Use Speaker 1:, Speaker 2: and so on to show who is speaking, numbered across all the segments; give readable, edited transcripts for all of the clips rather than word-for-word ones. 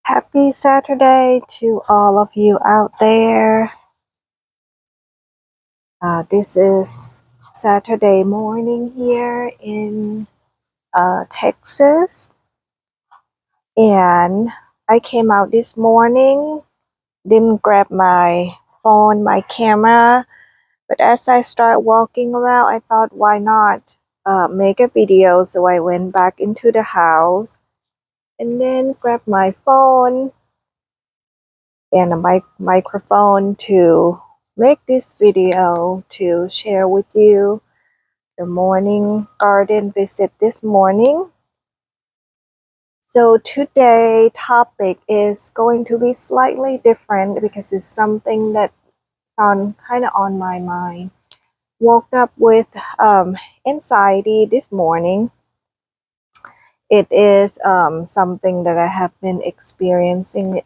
Speaker 1: Happy Saturday to all of you out there. This is Saturday morning here in Texas, and I came out this morning, didn't grab my phone, my camera, but as I start walking around, I thought, why not make a video? So I went back into the house and then grabbed my phone and a microphone to make this video to share with you the morning garden visit this morning. So today topic is going to be slightly different because it's something that's kind of on my mind. Woke up with anxiety this morning. It is something that I have been experiencing,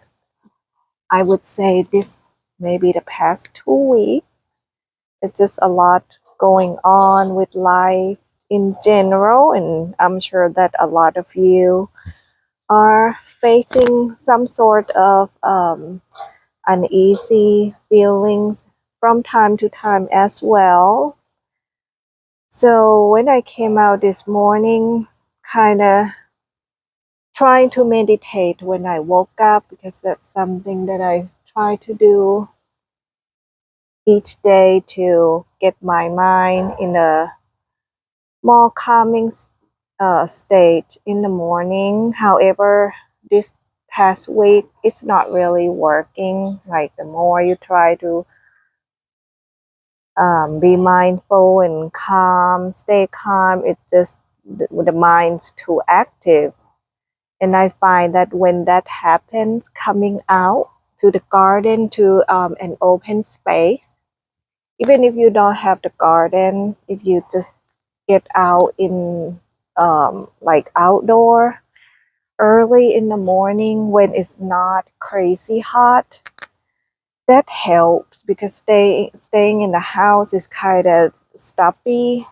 Speaker 1: I would say this maybe the past 2 weeks. It's just a lot going on with life in general, and I'm sure that a lot of you are facing some sort of uneasy feelings from time to time as well. So when I came out this morning, kind of trying to meditate when I woke up, because that's something that I try to do each day to get my mind in a more calming state in the morning. However, this past week, it's not really working. Like the more you try to be mindful and calm, stay calm, it just, the mind's too active. And I find that when that happens, coming out to the garden, to an open space, even if you don't have the garden, if you just get out in like outdoor early in the morning when it's not crazy hot, that helps, because staying in the house is kind of stuffy,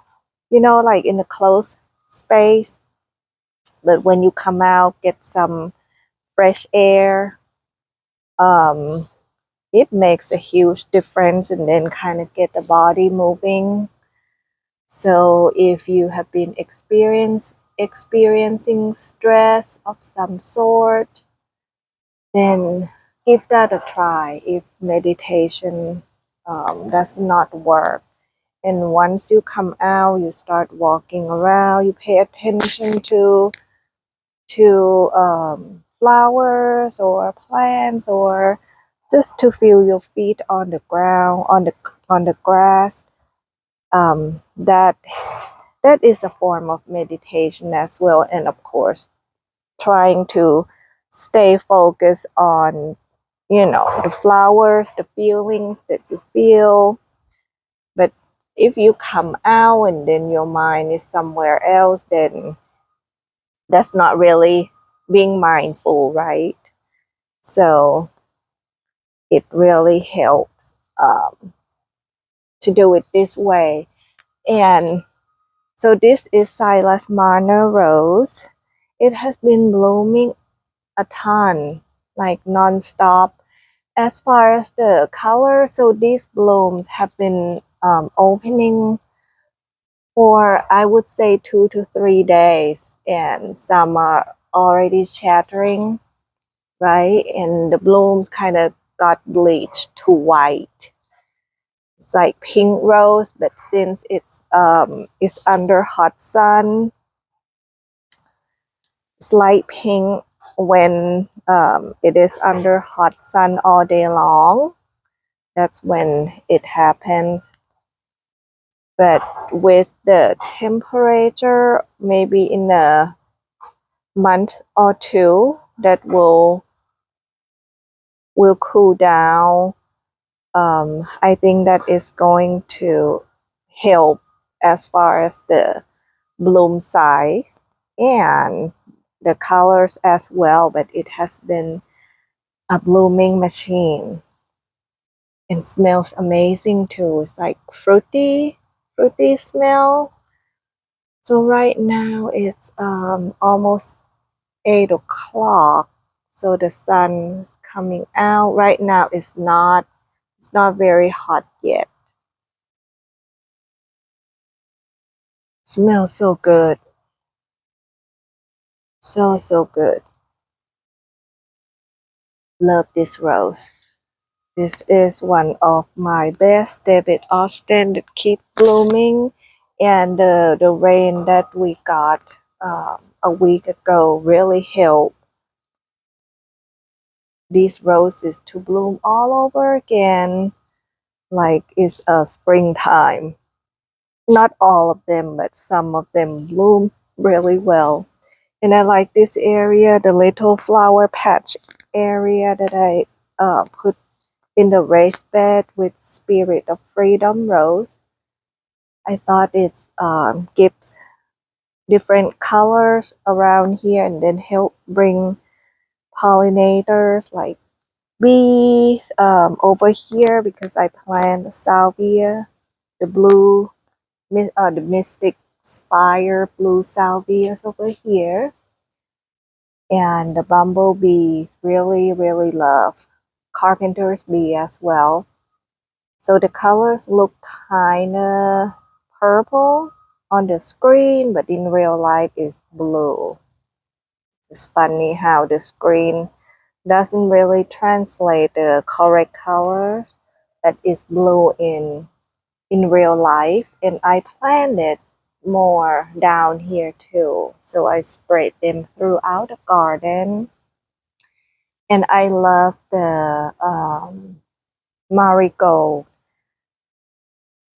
Speaker 1: like in a closed space. But when you come out, get some fresh air, um, it makes a huge difference, and then kind of get the body moving. So if you have been experiencing stress of some sort, then give that a try if meditation does not work. And once you come out, you start walking around, you pay attention to flowers or plants, or just to feel your feet on the ground, on the grass. That is a form of meditation as well. And of course, trying to stay focused on, the flowers, the feelings that you feel. But if you come out and then your mind is somewhere else, then that's not really being mindful, right? So it really helps to do it this way. And so this is Silas Marner rose. It has been blooming a ton, like non-stop. As far as the color, so these blooms have been opening for, I would say, 2 to 3 days, and some are already chattering, right? And the blooms kind of got bleached to white. It's like pink rose, but since it's under hot sun, slight pink when it is under hot sun all day long. That's when it happens. But with the temperature, maybe in a month or two, that will cool down. I think that is going to help as far as the bloom size and the colors as well. But it has been a blooming machine and smells amazing too. It's like fruity smell. So right now it's almost 8 o'clock. So the sun is coming out. Right now it's not very hot yet. Smells so good. So good. Love this rose. This is one of my best David Austin that keep blooming, and the rain that we got a week ago really helped these roses to bloom all over again like it's a springtime. Not all of them, but some of them bloom really well. And I like this area, the little flower patch area that I put in the raised bed with Spirit of Freedom rose. I thought it's gives different colors around here and then help bring pollinators like bees over here because I plant the salvia, the blue, the mystic spire blue salvias over here, and the bumblebees really love carpenter's bee as well. So the colors look kind of purple on the screen, but in real life it's blue. It's funny how the screen doesn't really translate the correct color that is blue in real life. And I planted more down here too. So I spread them throughout the garden. And I love the marigold.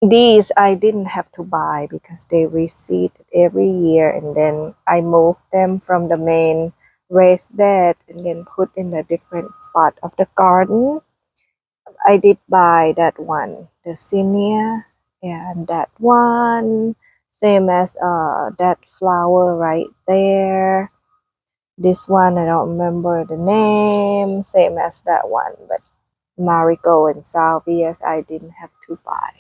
Speaker 1: These I didn't have to buy because they reseed every year, and then I moved them from the main raised bed and then put in a different spot of the garden. I did buy that one, the zinnia, and that one, same as that flower right there. This one I don't remember the name, same as that one, but marigold and salvias I didn't have to buy.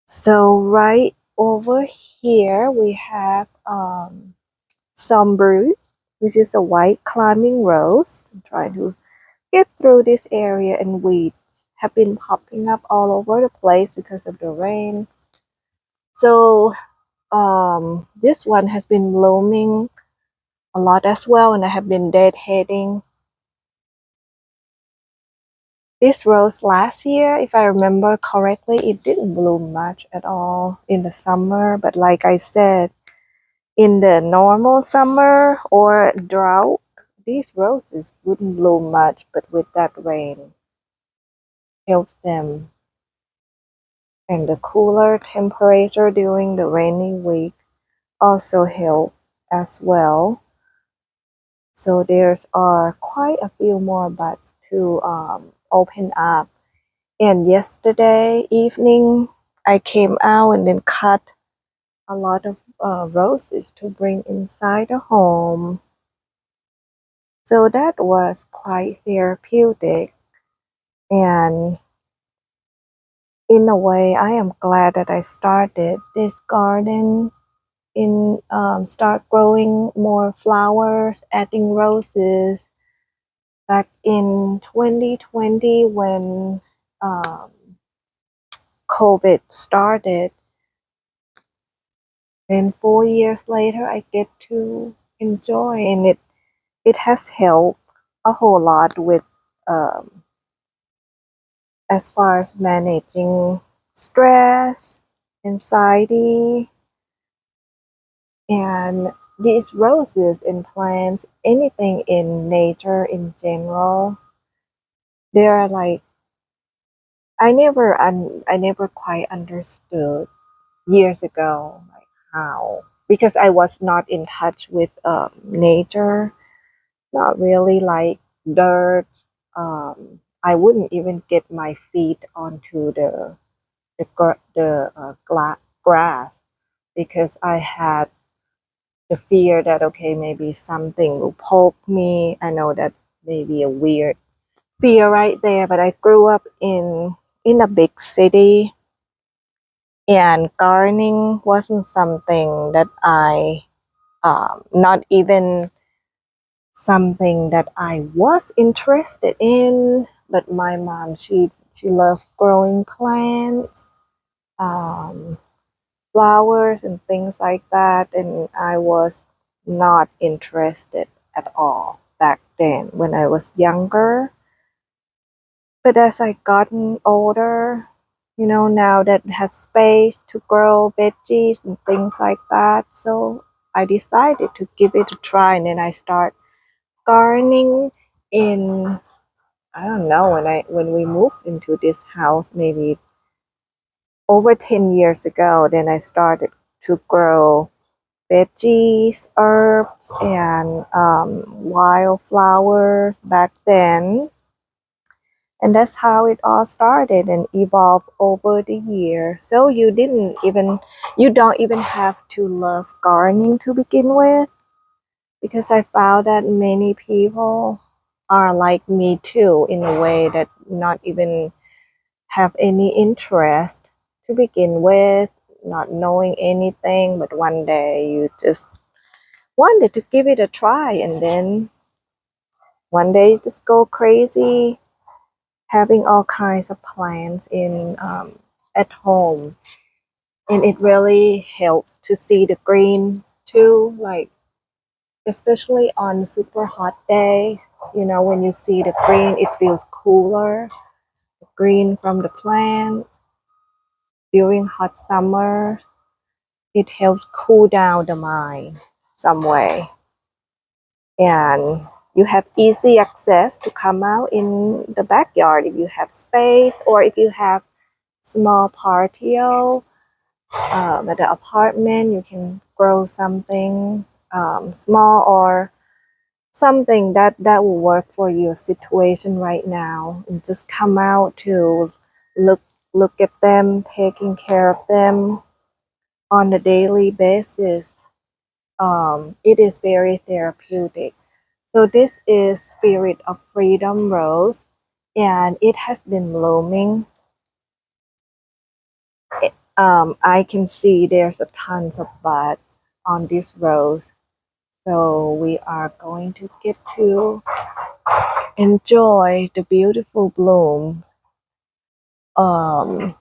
Speaker 1: So right over here we have Sombrew, which is a white climbing rose. I'm trying to get through this area, and weeds have been popping up all over the place because of the rain. So this one has been blooming a lot as well, and I have been deadheading this rose last year. If I remember correctly, it didn't bloom much at all in the summer, but like I said, in the normal summer or drought, these roses wouldn't bloom much, but with that rain helps them. And the cooler temperature during the rainy week also help as well. So there's are quite a few more buds to open up. And yesterday evening, I came out and then cut a lot of roses to bring inside the home. So that was quite therapeutic. And in a way, I am glad that I started this garden in start growing more flowers, adding roses back in 2020 when um, COVID started. And 4 years later, I get to enjoy, and it has helped a whole lot with um, as far as managing stress, anxiety, and these roses and plants, anything in nature in general, they're like I never quite understood years ago like how, because I was not in touch with nature, not really like dirt. I wouldn't even get my feet onto the grass because I had the fear that okay, maybe something will poke me. I know that's maybe a weird fear right there, but I grew up in a big city, and gardening wasn't something that I not even something that I was interested in, but my mom, she loved growing plants, um, flowers and things like that, and I was not interested at all back then when I was younger. But as I gotten older, now that has space to grow veggies and things like that, so I decided to give it a try, and then I start gardening in, I don't know, when we moved into this house, maybe over 10 years ago, then I started to grow veggies, herbs, and wildflowers back then. And that's how it all started and evolved over the years. So you don't even have to love gardening to begin with, because I found that many people are like me too, in a way that not even have any interest to begin with, not knowing anything, but one day you just wanted to give it a try, and then one day you just go crazy having all kinds of plants in at home, and it really helps to see the green too, like especially on super hot days. When you see the green, it feels cooler, the green from the plants during hot summer. It helps cool down the mind some way, and you have easy access to come out in the backyard if you have space, or if you have small patio at the apartment, you can grow something small, or something that will work for your situation right now, and just come out to look look at them, taking care of them on a daily basis. It is very therapeutic. So this is Spirit of Freedom Rose, and it has been blooming. I can see there's a tons of buds on this rose. So we are going to get to enjoy the beautiful blooms. Um,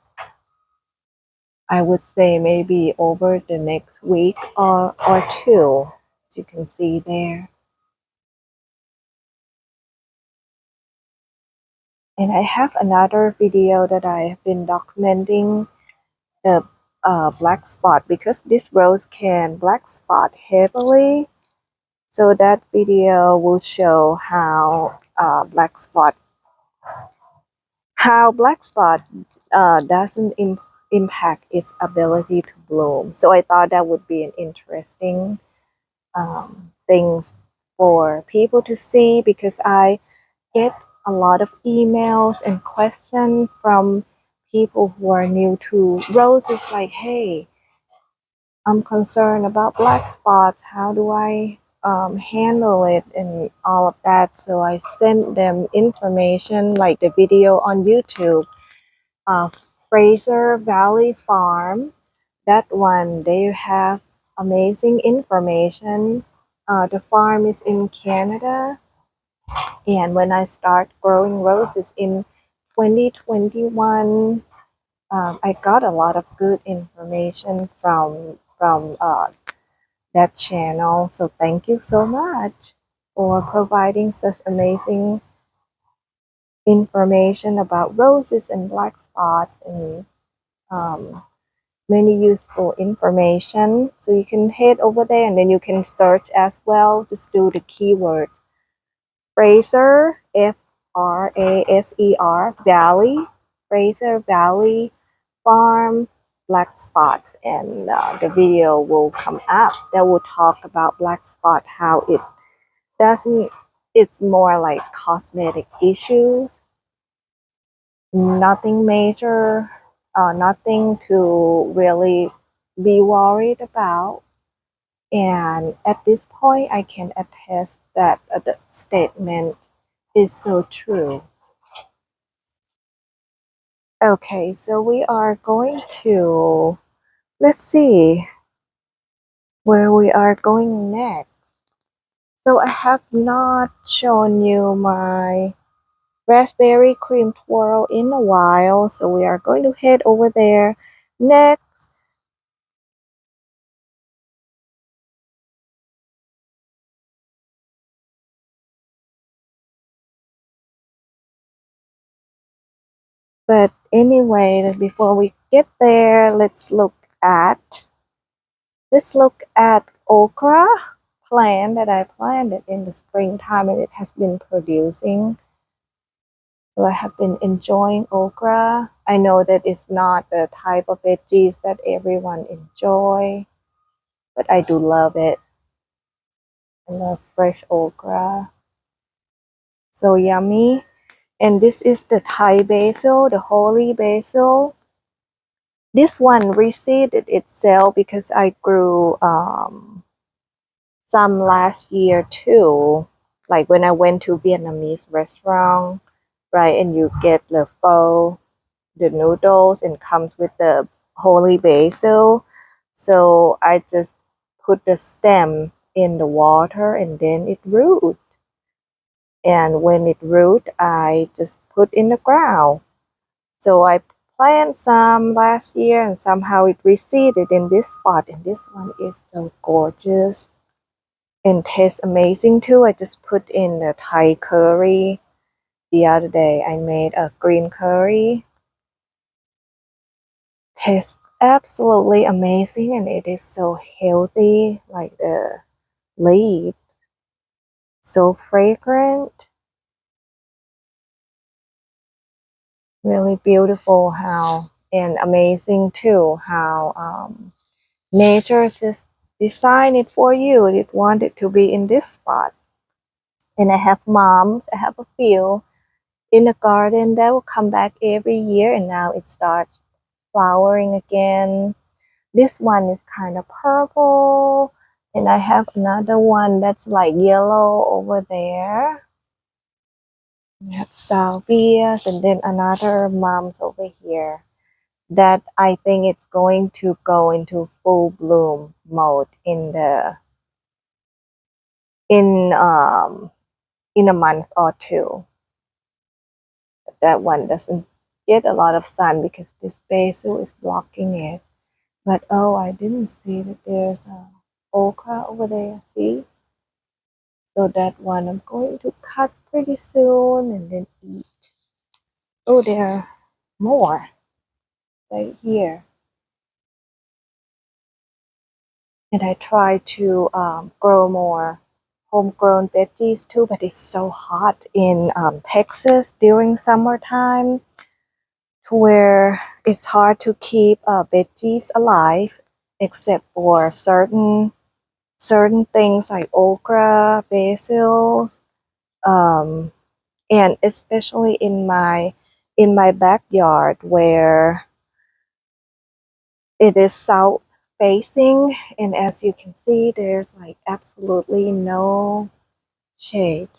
Speaker 1: I would say maybe over the next week or two, as you can see there. And I have another video that I have been documenting the black spot, because this rose can black spot heavily. So that video will show how black spot doesn't impact its ability to bloom. So I thought that would be an interesting things for people to see, because I get a lot of emails and questions from people who are new to roses, like, hey, I'm concerned about black spots. How do I handle it and all of that? So I sent them information, like the video on YouTube, uh, Fraser Valley Farm. That one, they have amazing information. The farm is in Canada, and when I start growing roses in 2021, I got a lot of good information from that channel. So thank you so much for providing such amazing information about roses and black spots, and um, many useful information. So you can head over there, and then you can search as well. Just do the keyword Fraser, Fraser Valley, Fraser Valley Farm black spot, and the video will come up that will talk about black spot, how it doesn't, it's more like cosmetic issues, nothing major, nothing to really be worried about. And at this point, I can attest that the statement is so true. Okay, so we are going to, let's see where we are going next. So I have not shown you my raspberry cream twirl in a while, so we are going to head over there next. But anyway, before we get there, let's look at okra plant that I planted in the springtime, and it has been producing. So I have been enjoying okra. I know that it's not the type of veggies that everyone enjoy, but I do love it. I love fresh okra. So yummy. And this is the Thai basil, the holy basil. This one reseeded itself because I grew some last year too. Like when I went to Vietnamese restaurant, right? And you get the pho, the noodles, and comes with the holy basil. So I just put the stem in the water and then it root. And when it root, I just put in the ground. So I planted some last year and somehow it reseeded in this spot. And this one is so gorgeous and tastes amazing too. I just put in the Thai curry. The other day I made a green curry. Tastes absolutely amazing and it is so healthy, like the leaves, so fragrant. Really beautiful how, and amazing too, how nature just designed it for you. It wanted to be in this spot. And I have moms, I have a few in the garden that will come back every year, and now it starts flowering again. This one is kind of purple, and I have another one that's like yellow over there. We have salvias, and then another moms over here that I think it's going to go into full bloom mode in um in a month or two. That one doesn't get a lot of sun because this basil is blocking it. But oh, I didn't see that there's a okra over there. See? So that one I'm going to cut pretty soon and then eat. Oh, there are more right here. And I try to grow more homegrown veggies too, but it's so hot in Texas during summertime to where it's hard to keep veggies alive except for certain things like okra, basil, um, and especially in my backyard where it is south facing, and as you can see there's like absolutely no shade,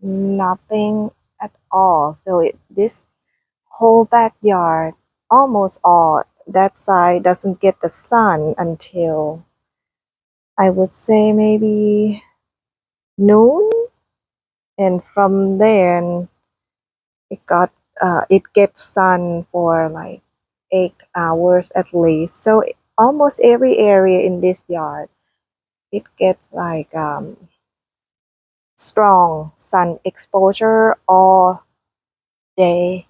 Speaker 1: nothing at all. So this whole backyard, almost all that side, doesn't get the sun until I would say maybe noon, and from there it gets sun for like 8 hours at least. So almost every area in this yard it gets like strong sun exposure all day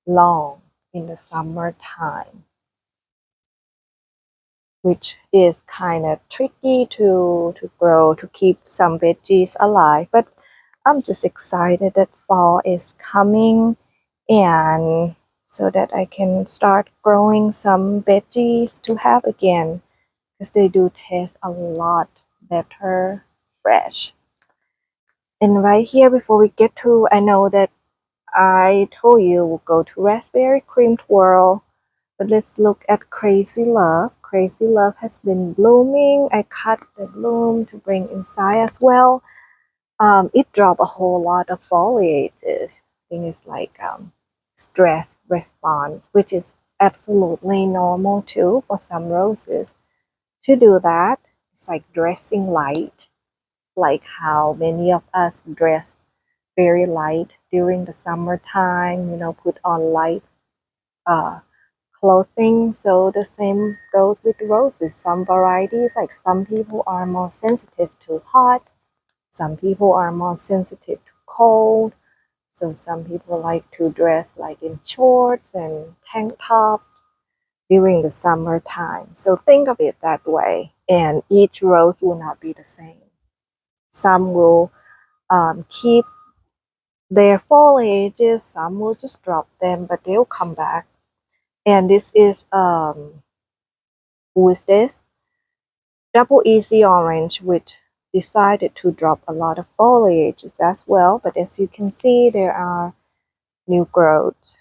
Speaker 1: long in the summertime, which is kind of tricky to grow, to keep some veggies alive. But I'm just excited that fall is coming, and so that I can start growing some veggies to have again because they do taste a lot better fresh. And right here, before we get to, I know that I told you we'll go to raspberry cream twirl, but let's look at crazy love. Crazy love has been blooming. I cut the bloom to bring inside as well. It dropped a whole lot of foliage. I think it's like stress response, which is absolutely normal too for some roses to do that. It's like dressing light. like how many of us dress very light during the summertime, put on light uh, clothing. So the same goes with roses. Some varieties, like some people are more sensitive to hot, some people are more sensitive to cold. So some people like to dress like in shorts and tank top during the summertime. So think of it that way. And each rose will not be the same. Some will keep their foliages, some will just drop them, but they'll come back. And this is who is this? Double Easy Orange, which decided to drop a lot of foliages as well. But as you can see, there are new growths.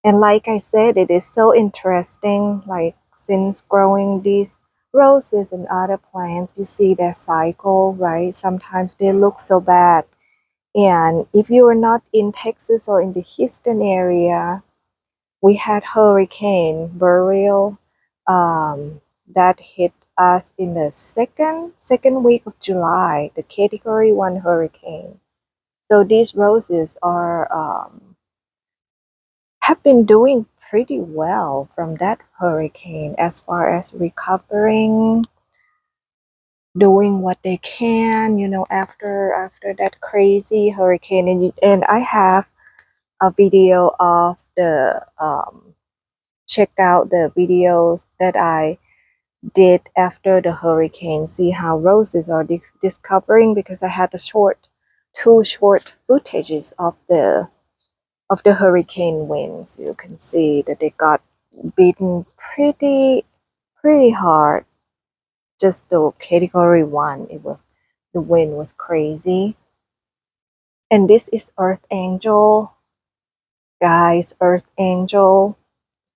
Speaker 1: And like I said, it is so interesting, like since growing these roses and other plants, you see their cycle, right? Sometimes they look so bad. And if you are not in Texas or in the Houston area, we had Hurricane Beryl that hit us in the second week of July, the Category 1 hurricane. So these roses are have been doing pretty well from that hurricane as far as recovering, doing what they can, after that crazy hurricane. And I have a video of the check out the videos that I did after the hurricane. See how roses are discovering, because I had two short footages of the hurricane winds. You can see that they got beaten pretty hard. Just the Category 1, the wind was crazy. And this is Earth Angel, guys. Earth Angel,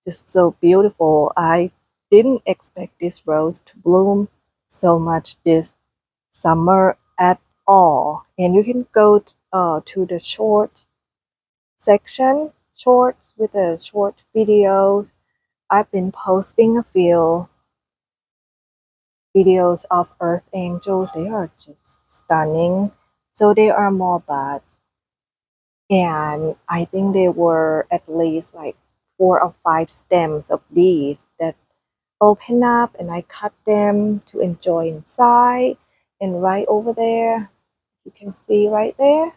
Speaker 1: just so beautiful. I didn't expect this rose to bloom so much this summer at all. And you can go to the shorts section, shorts with a short video. I've been posting a few videos of Earth Angels. They are just stunning. So there are more buds. And I think there were at least like 4 or 5 stems of these that open up, and I cut them to enjoy inside. And right over there, you can see right there,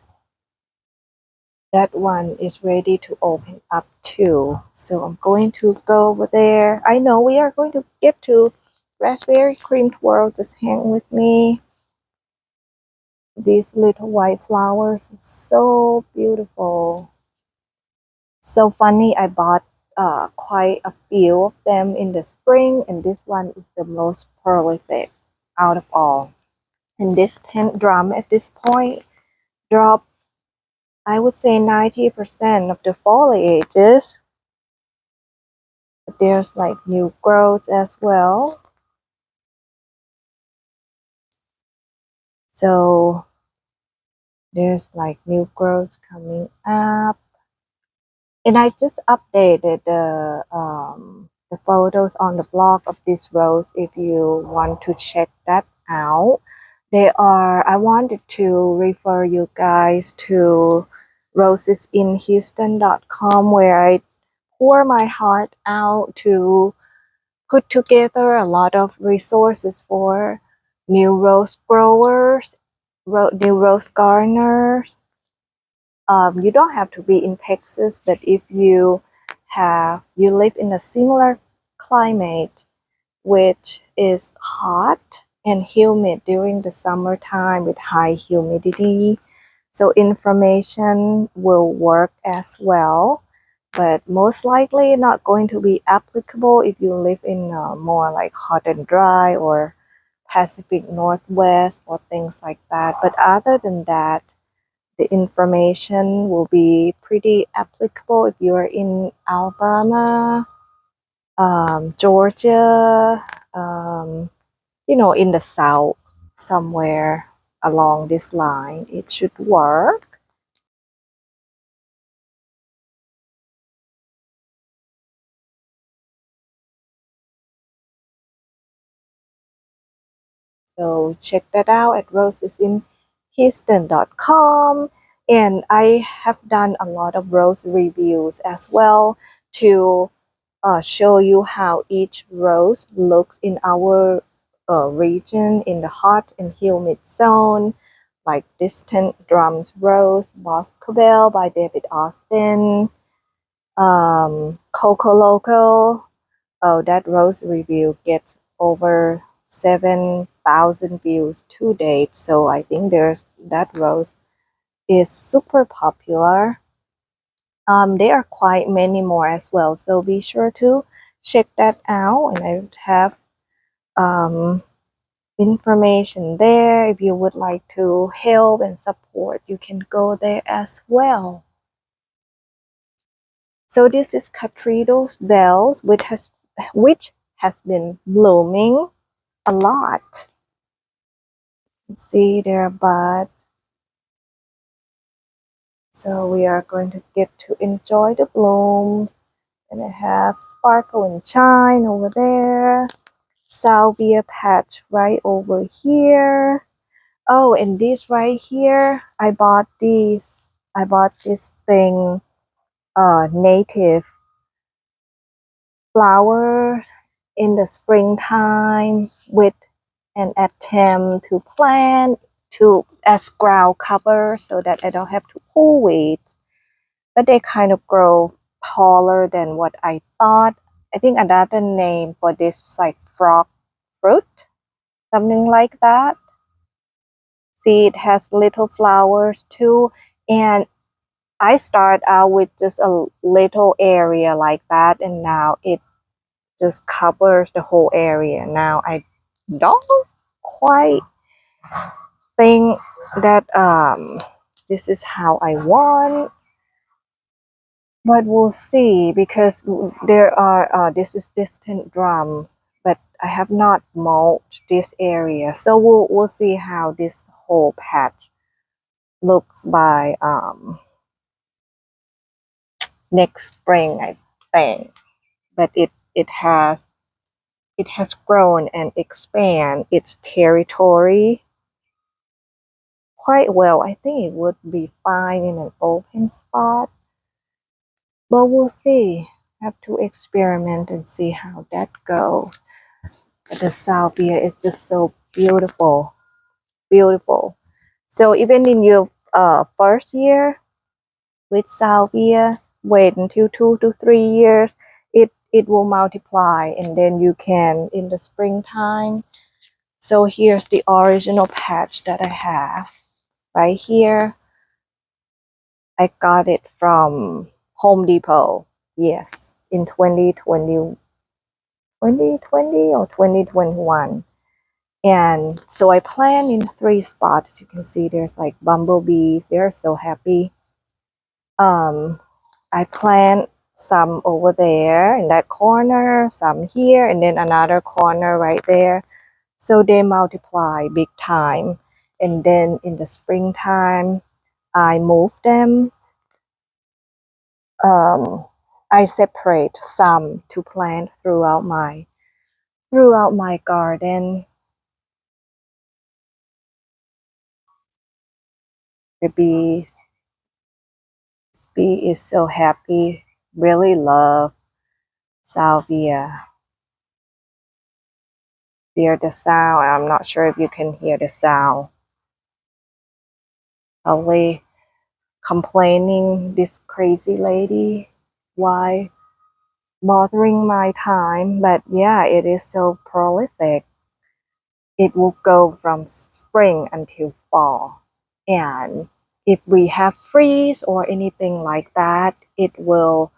Speaker 1: that one is ready to open up too. So I'm going to go over there. I know we are going to get to Raspberry Cream Twirl. Just hang with me. These little white flowers are so beautiful. So funny, I bought quite a few of them in the spring, and this one is the most prolific out of all. And this tent drum at this point dropped, I would say, 90% of the foliages. But there's like new growths as well. So there's like new growths coming up. And I just updated the photos on the blog of this rose if you want to check that out. I wanted to refer you guys to rosesinhouston.com, where I pour my heart out to put together a lot of resources for new rose growers, new rose gardeners. You don't have to be in Texas, but if you live in a similar climate, which is hot and humid during the summertime with high humidity, so information will work as well, but most likely not going to be applicable if you live in more like hot and dry or Pacific Northwest or things like that. But other than that, the information will be pretty applicable if you are in Alabama, Georgia, in the South, somewhere along this line. It should work. So check that out at rosesinhouston.com. And I have done a lot of rose reviews as well to show you how each rose looks in our region in the hot and humid zone, like Distant Drums Rose, Boscobel by David Austin, Coco Loco. Oh, that rose review gets over 7,000 views to date. So I think that rose is super popular. There are quite many more as well. So be sure to check that out. And I have information there. If you would like to help and support, you can go there as well. So this is Cathedral Bells, which has been blooming a lot. See their buds. So we are going to get to enjoy the blooms. And I have Sparkle and Shine over there. Salvia patch right over here. Oh, and this right here, I bought this thing, native flowers in the springtime with an attempt to plant as ground cover so that I don't have to pull weeds. But they kind of grow taller than what I thought. I think another name for this is like frog fruit, something like that. See, it has little flowers too. And I start out with just a little area like that, and now it just covers the whole area. Now I don't quite think that this is how I want, but we'll see, because there are this is Distant Drums, but I have not mulched this area, so we'll see how this whole patch looks by next spring, I think. But it has grown and expand its territory quite well. I think it would be fine in an open spot, but we'll see. Have to experiment and see how that goes. But the salvia is just so beautiful, beautiful. So even in your first year with salvia, wait until 2 to 3 years, it will multiply, and then you can in the springtime. So here's the original patch that I have right here. I got it from Home Depot. Yes, in 2020 or 2021. And so I plant in 3 spots. You can see there's like bumblebees. They're so happy. I plant some over there in that corner, some here, and then another corner right there. So they multiply big time. And then in the springtime, I move them. I separate some to plant throughout my garden. The bee is so happy. Really love salvia. Hear the sound. I'm not sure if you can hear the sound. Probably complaining, this crazy lady, why bothering my time. But yeah, it is so prolific. It will go from spring until fall. And if we have freeze or anything like that, it will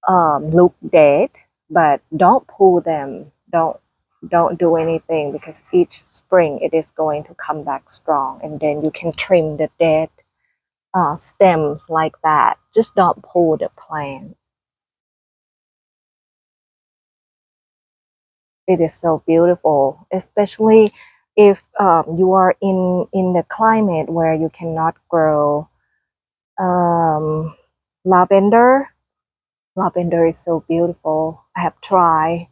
Speaker 1: look dead. But don't pull them. Don't do anything, because each spring it is going to come back strong, and then you can trim the dead stems like that. Just don't pull the plant. It is so beautiful, especially if you are in the climate where you cannot grow lavender. Lavender is so beautiful. I have tried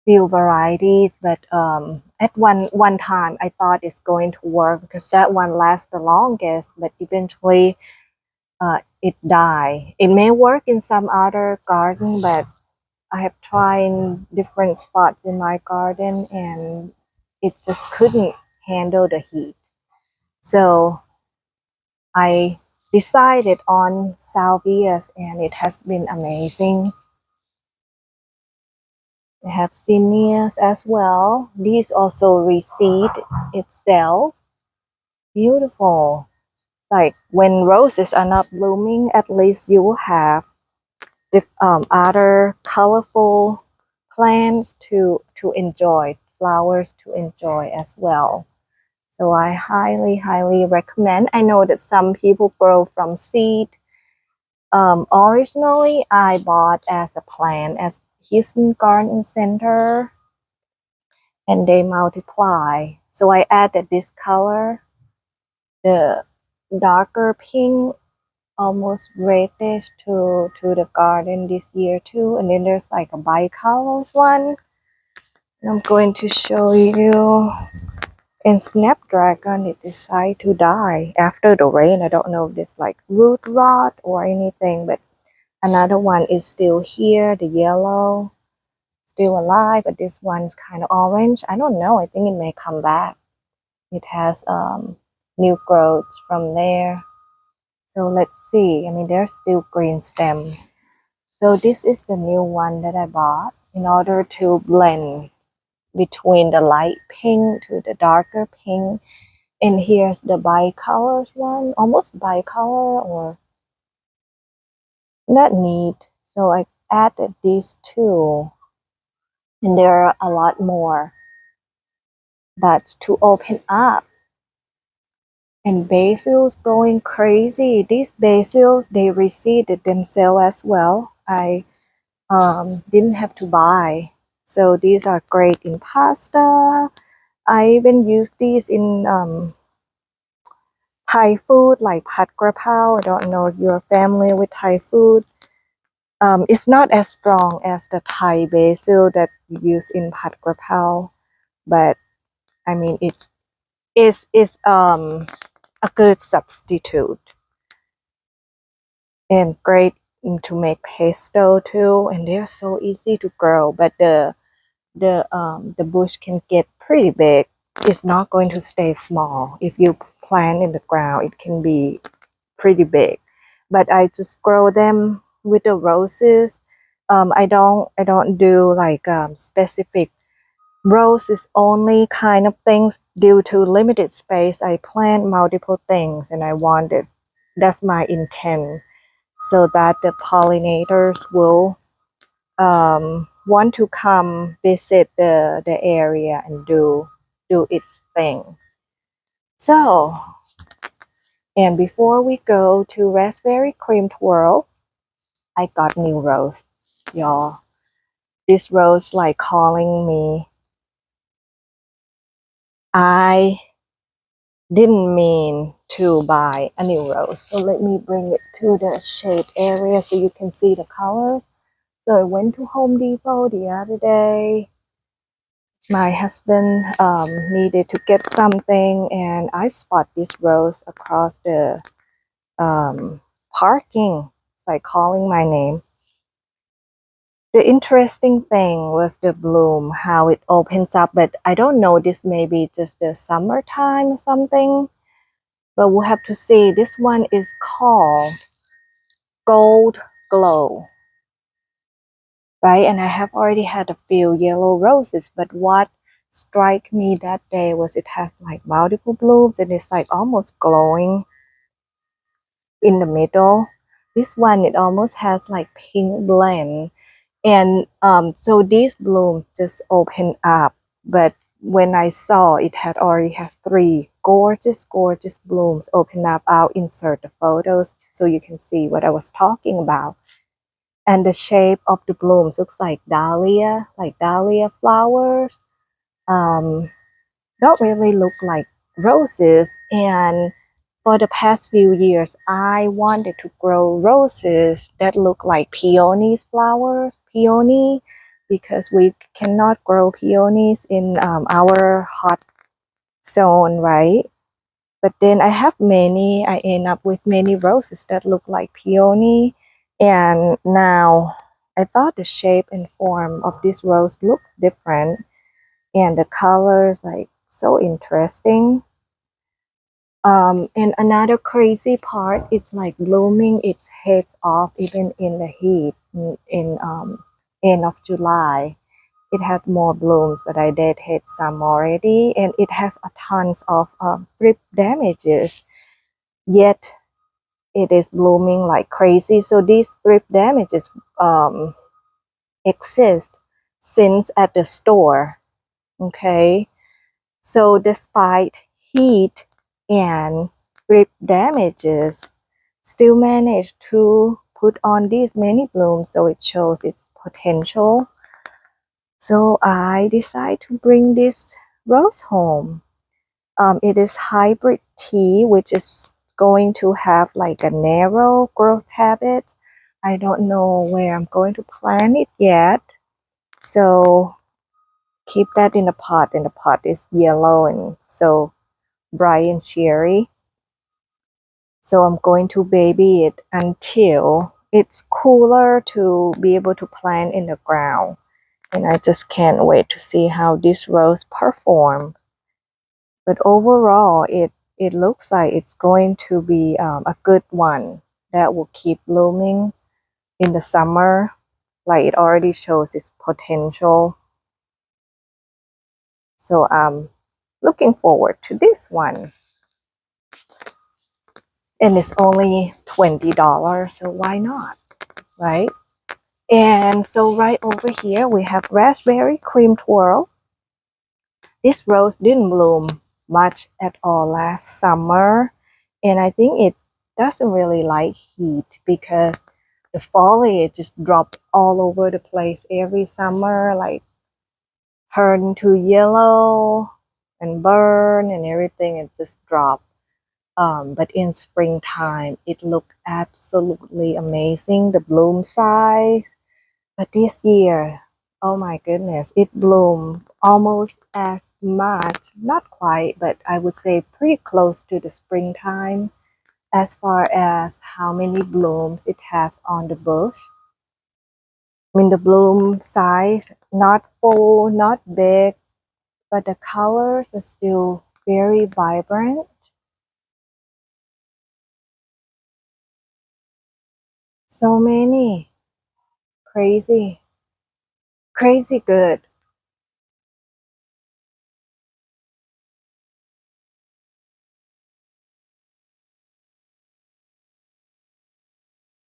Speaker 1: few varieties, but at one time I thought it's going to work because that one lasts the longest, but eventually it died. It may work in some other garden, but I have tried different spots in my garden and it just couldn't handle the heat. So I decided on salvias and it has been amazing. I have zinnias as well. These also reseed itself. Beautiful. Like when roses are not blooming, at least you will have other colorful plants to enjoy, flowers to enjoy as well. So I highly recommend. I know that some people grow from seed. Originally, I bought as a plant at Houston Garden Center, and they multiply. So I added this color, the darker pink, almost reddish to the garden this year too. And then there's like a bicolors one. And I'm going to show you. And Snapdragon, it decided to die after the rain. I don't know if it's like root rot or anything, but another one is still here, the yellow, still alive, but this one's kind of orange. I don't know. I think it may come back. It has new growths from there. So let's see. I mean, there's still green stems. So this is the new one that I bought in order to blend between the light pink to the darker pink. And here's the bicolors one, almost bicolor or not neat. So I added these two, and there are a lot more. But to open up, and basil's going crazy. These basils, they reseeded themselves as well. I didn't have to buy. So these are great in pasta. I even use these in Thai food like pad kra pao. I don't know if you're familiar with Thai food. It's not as strong as the Thai basil that you use in pad kra pao, but I mean it's a good substitute and great to make pesto too. And they're so easy to grow, but the bush can get pretty big. It's not going to stay small. If you plant in the ground, it can be pretty big. But I just grow them with the roses. I don't do like specific roses only kind of things due to limited space. I plant multiple things and I wanted, that's my intent, so that the pollinators will want to come visit the area and do its thing. So, and before we go to Raspberry Cream Twirl, I got new rose, y'all. This rose like calling me. I didn't mean to buy a new rose. So let me bring it to the shade area so you can see the colors. So I went to Home Depot the other day. My husband needed to get something and I spot this rose across the parking. It's like calling my name. The interesting thing was the bloom, how it opens up, but I don't know, this may be just the summertime or something, but we'll have to see. This one is called Gold Glow, right? And I have already had a few yellow roses, but what struck me that day was it has like multiple blooms and it's like almost glowing in the middle. This one, it almost has like pink blend. And so these blooms just opened up, but when I saw it had already had three gorgeous blooms open up. I'll insert the photos so you can see what I was talking about. And the shape of the blooms looks like dahlia flowers. Don't really look like roses. And for the past few years, I wanted to grow roses that look like peonies flowers, peony, because we cannot grow peonies in our hot zone, right? But then I have many, I end up with many roses that look like peony. And now I thought the shape and form of this rose looks different, and the colors like so interesting. And another crazy part, it's like blooming its heads off even in the heat in end of July. It had more blooms, but I did hit some already, and it has a tons of thrip damages. Yet it is blooming like crazy. So these thrip damages um, exist since at the store. Okay, so despite heat and thrip damages, still managed to put on these many blooms, so it shows its potential. So I decided to bring this rose home. It is hybrid tea, which is going to have like a narrow growth habit. I don't know where I'm going to plant it yet. So keep that in the pot, and the pot is yellow and so bright and cheery. So I'm going to baby it until it's cooler to be able to plant in the ground. And I just can't wait to see how this rose performs. But overall, it looks like it's going to be a good one that will keep blooming in the summer. Like it already shows its potential. So I'm looking forward to this one. And it's only $20, so why not, right? And so right over here we have raspberry cream twirl. This rose didn't bloom much at all last summer, and I think it doesn't really like heat because the foliage just dropped all over the place every summer, like turn to yellow and burn and everything. It just dropped. But in springtime, it looked absolutely amazing, the bloom size. But this year, oh my goodness, it bloomed almost as much, not quite, but I would say pretty close to the springtime as far as how many blooms it has on the bush. I mean, the bloom size, not full, not big, but the colors are still very vibrant. So many. Crazy. Crazy good.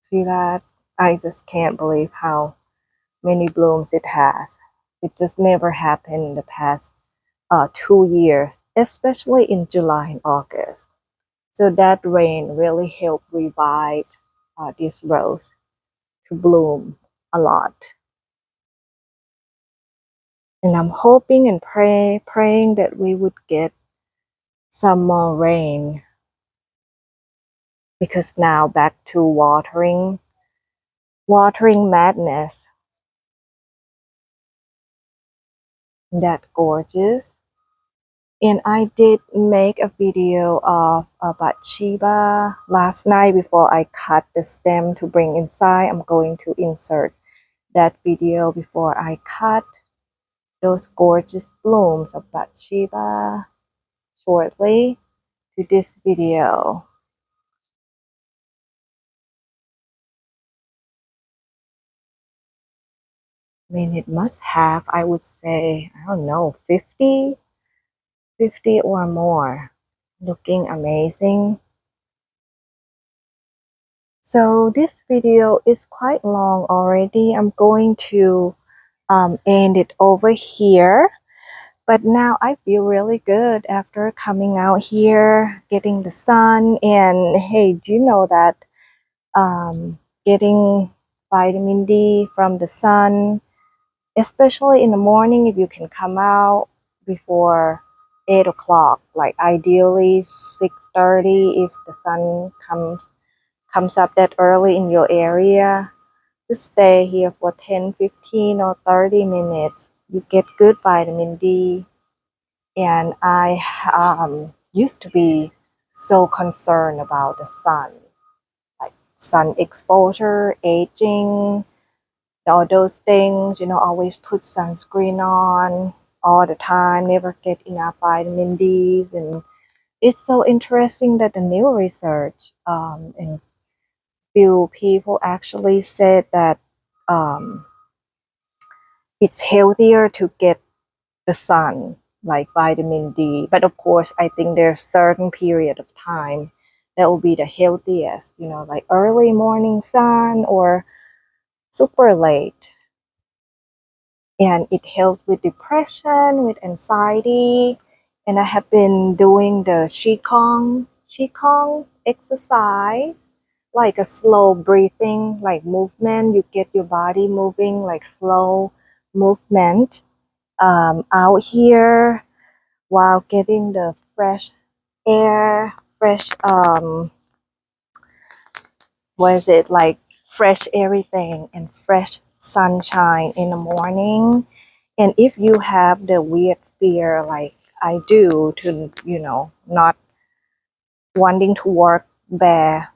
Speaker 1: See that? I just can't believe how many blooms it has. It just never happened in the past 2 years, especially in July and August. So that rain really helped revive this rose to bloom a lot. And I'm hoping and praying that we would get some more rain, because now back to watering madness. That gorgeous. And I did make a video of a Bathsheba last night before I cut the stem to bring inside. I'm going to insert that video before I cut those gorgeous blooms of Bathsheba shortly to this video. I mean, it must have, I would say, I don't know, 50 or more. Looking amazing. So this video is quite long already. I'm going to end it over here. But now I feel really good after coming out here, getting the sun. And hey, do you know that getting vitamin D from the sun, especially in the morning, if you can come out before 8 o'clock, like ideally 6:30 if the sun comes up that early in your area. just stay here for 10, 15, or 30 minutes. You get good vitamin D. And I used to be so concerned about the sun, like sun exposure, aging, all those things, always put sunscreen on all the time, never get enough vitamin D's. And it's so interesting that the new research and few people actually said that um, it's healthier to get the sun, like vitamin D. But of course, I think there's certain period of time that will be the healthiest, like early morning sun or super late. And it helps with depression, with anxiety. And I have been doing the Qigong exercise, like a slow breathing, like movement. You get your body moving, like slow movement out here while getting the fresh air, fresh what is it, like fresh everything and fresh sunshine in the morning. And if you have the weird fear like I do to, not wanting to walk bare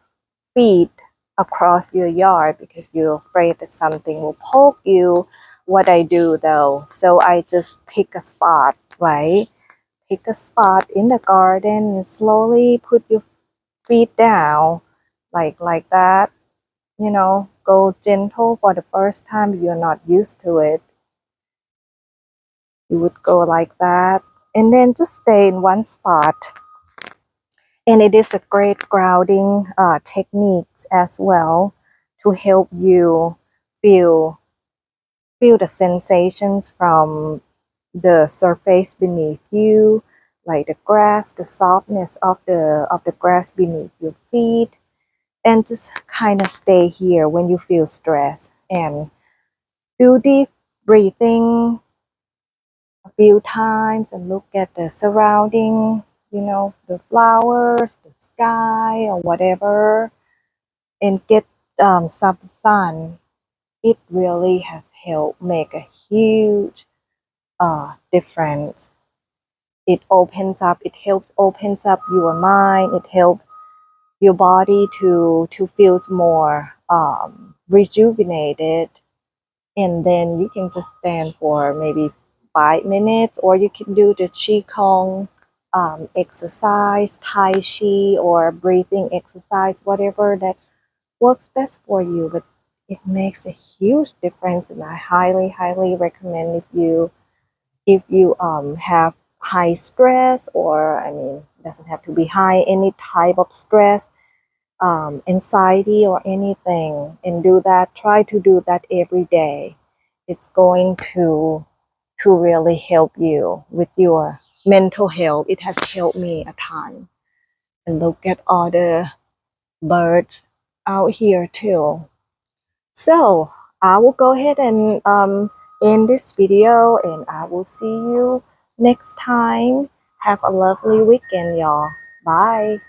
Speaker 1: feet across your yard because you're afraid that something will poke you, what I do though, so I just pick a spot, right? Pick a spot in the garden and slowly put your feet down, like that. Go gentle for the first time if you're not used to it. You would go like that, and then just stay in one spot. And it is a great grounding techniques as well to help you feel the sensations from the surface beneath you, like the grass, the softness of the grass beneath your feet, and just kind of stay here when you feel stressed and do deep breathing a few times and look at the surrounding, the flowers, the sky, or whatever, and get some sun. It really has helped make a huge difference. It helps opens up your mind. It helps your body to feel more rejuvenated. And then you can just stand for maybe 5 minutes, or you can do the Qigong exercise, Tai Chi, or breathing exercise, whatever that works best for you. But it makes a huge difference, and I highly, highly recommend if you have high stress, or it doesn't have to be high, any type of stress, anxiety or anything, and try to do that every day. It's going to really help you with your mental health. It has helped me a ton. And look at all the birds out here too. So I will go ahead and end this video, and I will see you next time. Have a lovely weekend, y'all. Bye.